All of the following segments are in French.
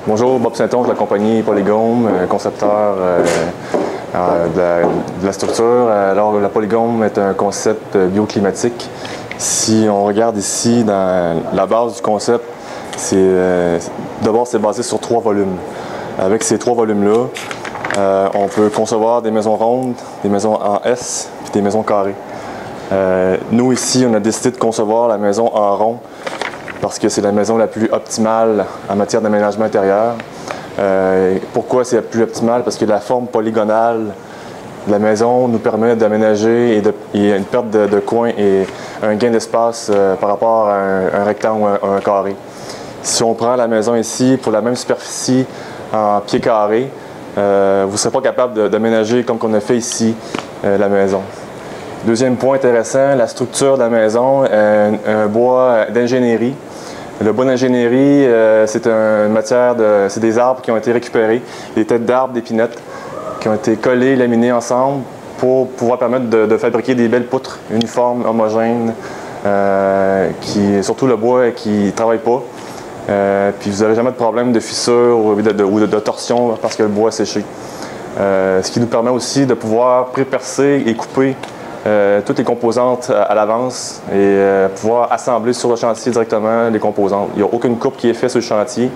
Bonjour, Bob Saint-Onge de la compagnie Polygome, concepteur de la structure. Alors, la Polygome est un concept bioclimatique. Si on regarde ici, dans la base du concept, d'abord c'est basé sur 3 volumes. Avec ces 3 volumes-là, on peut concevoir des maisons rondes, des maisons en S, puis des maisons carrées. Nous ici, on a décidé de concevoir la maison en rond parce que c'est la maison la plus optimale en matière d'aménagement intérieur. Pourquoi c'est la plus optimale? Parce que la forme polygonale de la maison nous permet d'aménager et une perte de coin et un gain d'espace par rapport à un rectangle ou un carré. Si on prend la maison ici pour la même superficie en pieds carrés, vous ne serez pas capable d'aménager comme on a fait ici la maison. Deuxième point intéressant, la structure de la maison, un bois d'ingénierie. Le bois d'ingénierie, c'est des arbres qui ont été récupérés, des têtes d'arbres, d'épinettes, qui ont été collées, laminées ensemble pour pouvoir permettre de fabriquer des belles poutres uniformes, homogènes, surtout le bois qui ne travaille pas. Puis vous n'aurez jamais de problème de fissure ou de torsion parce que le bois est séché. Ce qui nous permet aussi de pouvoir pré-percer et couper toutes les composantes à l'avance et pouvoir assembler sur le chantier directement les composantes. Il n'y a aucune coupe qui est faite sur le chantier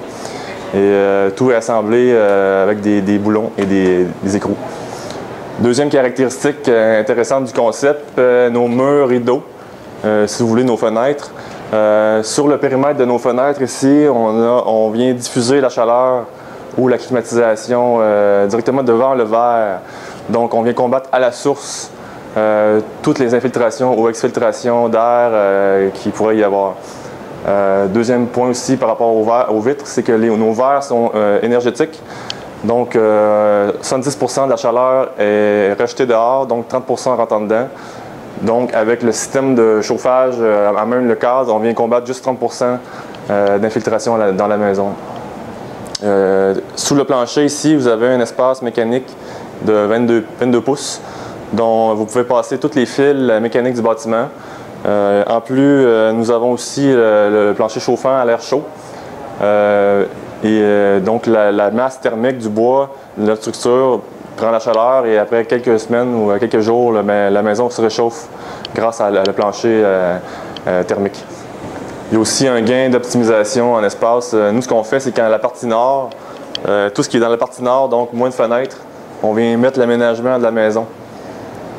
et tout est assemblé avec des boulons et des écrous. Deuxième caractéristique intéressante du concept, nos murs rideaux, si vous voulez, nos fenêtres. Sur le périmètre de nos fenêtres ici, on vient diffuser la chaleur ou la climatisation directement devant le verre. Donc on vient combattre à la source toutes les infiltrations ou exfiltrations d'air qu'il pourrait y avoir. Deuxième point aussi par rapport aux vitres, c'est que nos verres sont énergétiques. Donc 70% de la chaleur est rejetée dehors, donc 30% rentre en dedans. Donc avec le système de chauffage à même le cadre, on vient combattre juste 30% d'infiltration dans la maison. Sous le plancher ici, vous avez un espace mécanique de 22 pouces dont vous pouvez passer tous les fils mécaniques du bâtiment. En plus, nous avons aussi le plancher chauffant à l'air chaud. Donc la masse thermique du bois de notre structure prend la chaleur et après quelques semaines ou quelques jours, la maison se réchauffe grâce à le plancher thermique. Il y a aussi un gain d'optimisation en espace. Nous, ce qu'on fait, c'est qu'en la partie nord, tout ce qui est dans la partie nord, donc moins de fenêtres, on vient mettre l'aménagement de la maison.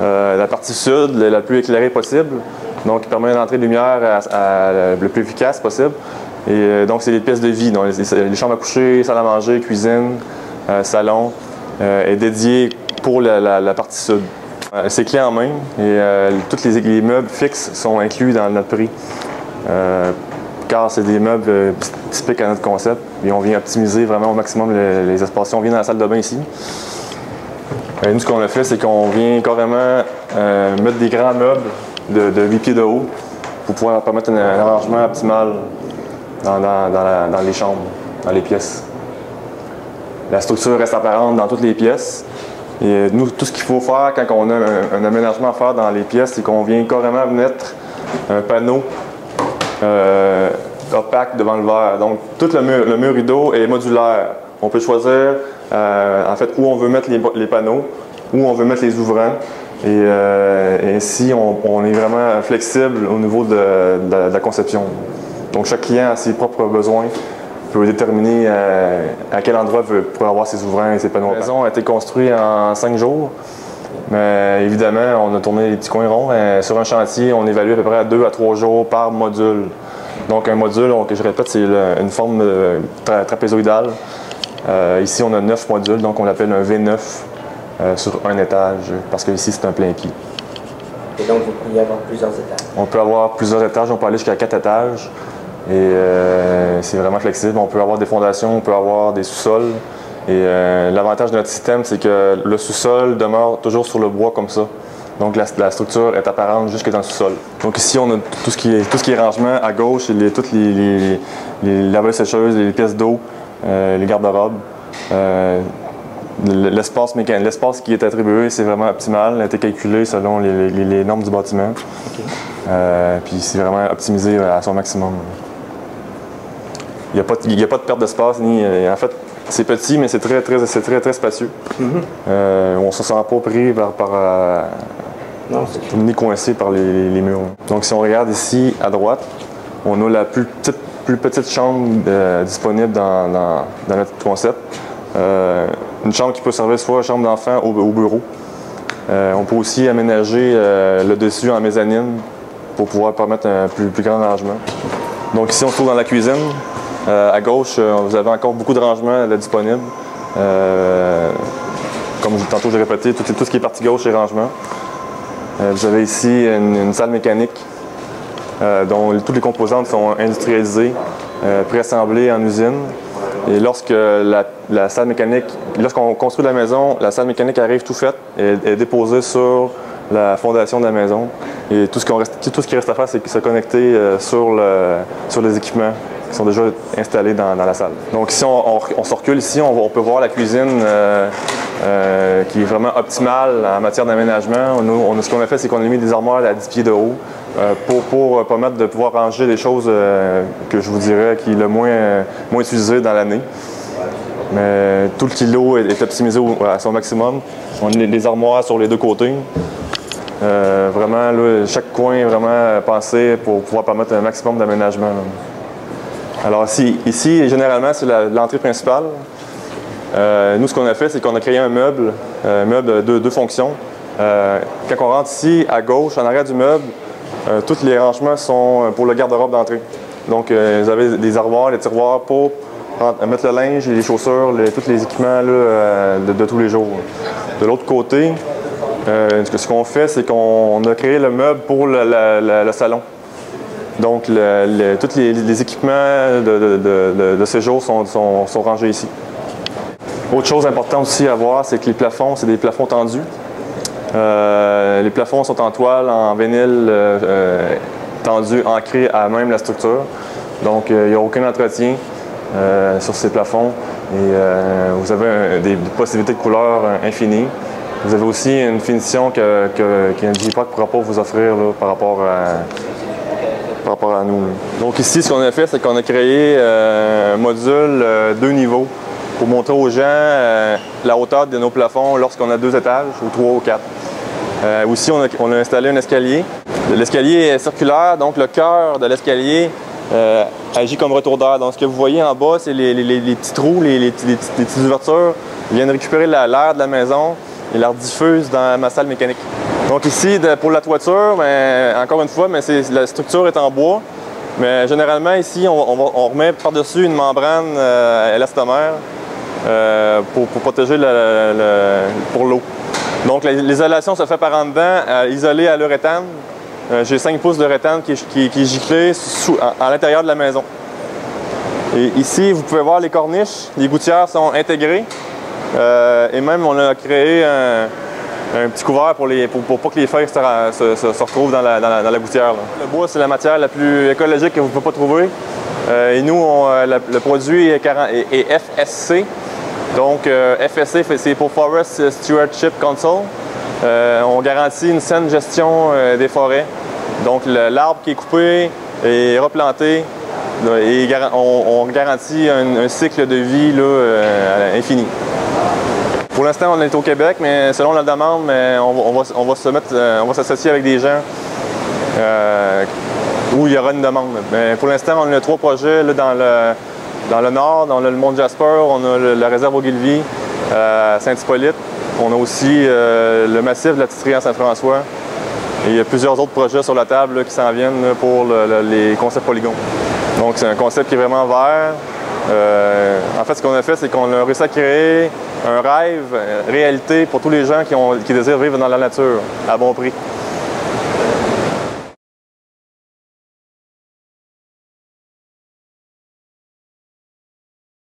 La partie sud, la plus éclairée possible, donc qui permet une entrée de lumière le plus efficace possible. Et donc, c'est les pièces de vie, donc les chambres à coucher, salle à manger, cuisine, salon, est dédié pour la partie sud. C'est clé en main et tous les meubles fixes sont inclus dans notre prix. Car c'est des meubles typiques à notre concept et on vient optimiser vraiment au maximum les espaces. On vient dans la salle de bain ici. Nous, ce qu'on a fait, c'est qu'on vient carrément mettre des grands meubles de 8 pieds de haut pour pouvoir permettre un arrangement optimal dans les chambres, dans les pièces. La structure reste apparente dans toutes les pièces. Et nous, tout ce qu'il faut faire quand on a un aménagement à faire dans les pièces, c'est qu'on vient carrément mettre un panneau opaque devant le verre. Donc, tout le mur rideau est modulaire. On peut choisir en fait où on veut mettre les panneaux, où on veut mettre les ouvrants. Et ainsi, on est vraiment flexible au niveau de la conception. Donc, chaque client a ses propres besoins, peut déterminer à quel endroit il pourrait avoir ses ouvrants et ses panneaux. La maison a été construite en 5 jours. Mais évidemment, on a tourné les petits coins ronds. Sur un chantier, on évalue à peu près à 2 à 3 jours par module. Donc un module, je répète, c'est une forme trapézoïdale. Ici, on a 9 modules, donc on l'appelle un V9 sur un étage, parce qu'ici, c'est un plein pied. Et donc, vous pouvez y avoir plusieurs étages? On peut avoir plusieurs étages, on peut aller jusqu'à 4 étages. Et c'est vraiment flexible. On peut avoir des fondations, on peut avoir des sous-sols. Et l'avantage de notre système, c'est que le sous-sol demeure toujours sur le bois comme ça. Donc la structure est apparente jusque dans le sous-sol. Donc ici, on a tout ce qui est rangement. À gauche, toutes les laveuses sécheuses, les pièces d'eau, les garde-robes. L'espace mécanique, l'espace qui est attribué, c'est vraiment optimal. Il a été calculé selon les normes du bâtiment. Okay. Puis c'est vraiment optimisé à son maximum. Il n'y a pas de perte d'espace. En fait, c'est petit, mais c'est très spacieux. On ne se sent pas pris par nez coincé par les murs. Donc, si on regarde ici à droite, on a la plus petite chambre disponible dans notre concept. Une chambre qui peut servir soit chambre d'enfant au bureau. On peut aussi aménager le dessus en mezzanine pour pouvoir permettre un plus grand rangement. Donc ici, on se trouve dans la cuisine. À gauche, vous avez encore beaucoup de rangements disponibles. Comme tantôt j'ai répété, tout ce qui est partie gauche est rangement. Vous avez ici une salle mécanique dont toutes les composantes sont industrialisées, préassemblées en usine. Et lorsque la salle mécanique, lorsqu'on construit la maison, la salle mécanique arrive tout faite et est déposée sur la fondation de la maison. Et tout ce qui reste à faire, c'est se connecter sur les équipements qui sont déjà installés dans la salle. Donc ici, on se recule ici, on peut voir la cuisine qui est vraiment optimale en matière d'aménagement. Ce qu'on a fait, c'est qu'on a mis des armoires à 10 pieds de haut pour permettre de pouvoir ranger les choses que je vous dirais qui est le moins utilisé dans l'année. Mais tout le kilo est optimisé à son maximum. On a les armoires sur les deux côtés. Vraiment, là, chaque coin est vraiment pensé pour pouvoir permettre un maximum d'aménagement. Alors ici, généralement, c'est l'entrée principale. Nous, ce qu'on a fait, c'est qu'on a créé un meuble de deux fonctions. Quand on rentre ici, à gauche, en arrière du meuble, tous les rangements sont pour le garde-robe d'entrée. Donc, vous avez des armoires, des tiroirs pour mettre le linge, les chaussures, tous les équipements là, de tous les jours. De l'autre côté, ce qu'on fait, c'est qu'on a créé le meuble pour le salon. Donc, tous les équipements de séjour sont rangés ici. Autre chose importante aussi à voir, c'est que les plafonds, c'est des plafonds tendus. Les plafonds sont en toile, en vinyle tendu, ancré à même la structure. Donc, il n'y a aucun entretien sur ces plafonds. Et vous avez des possibilités de couleurs infinies. Vous avez aussi une finition qu'un J-POC ne pourra pas vous offrir là, par rapport à nous. Donc ici, ce qu'on a fait, c'est qu'on a créé un module 2 niveaux pour montrer aux gens la hauteur de nos plafonds lorsqu'on a 2 étages, ou 3 ou 4. Aussi, on a installé un escalier. L'escalier est circulaire, donc le cœur de l'escalier agit comme retour d'air. Donc ce que vous voyez en bas, c'est les petits trous, les petites ouvertures. Ils viennent récupérer l'air de la maison et la rediffusent dans ma salle mécanique. Donc ici, pour la toiture, encore une fois, la structure est en bois. Mais généralement, ici, on remet par-dessus une membrane élastomère pour protéger pour l'eau. Donc l'isolation se fait par en dedans, isolée à l'uréthane. J'ai 5 pouces de réthane qui est giclé à l'intérieur de la maison. Et ici, vous pouvez voir les corniches, les gouttières sont intégrées. Et même, on a créé un petit couvert pour pas que les feuilles se retrouvent dans la gouttière. Là. Le bois, c'est la matière la plus écologique que vous ne pouvez pas trouver. Et nous, le produit est FSC. Donc, FSC, c'est pour Forest Stewardship Council. On garantit une saine gestion des forêts. Donc, l'arbre qui est coupé est replanté. Et on garantit un cycle de vie là, infini. Pour l'instant, on est au Québec, mais selon la demande, on va s'associer avec des gens où il y aura une demande. Mais pour l'instant, on a 3 projets là, dans le nord, dans le Mont Jasper, on a la réserve Ogilvie, Saint-Hippolyte. On a aussi le massif de la Titterie à Saint-François. Et il y a plusieurs autres projets sur la table là, qui s'en viennent là, pour les concepts polygons. Donc, c'est un concept qui est vraiment vert. En fait, ce qu'on a fait, c'est qu'on a réussi à créer un rêve, réalité pour tous les gens qui désirent vivre dans la nature à bon prix.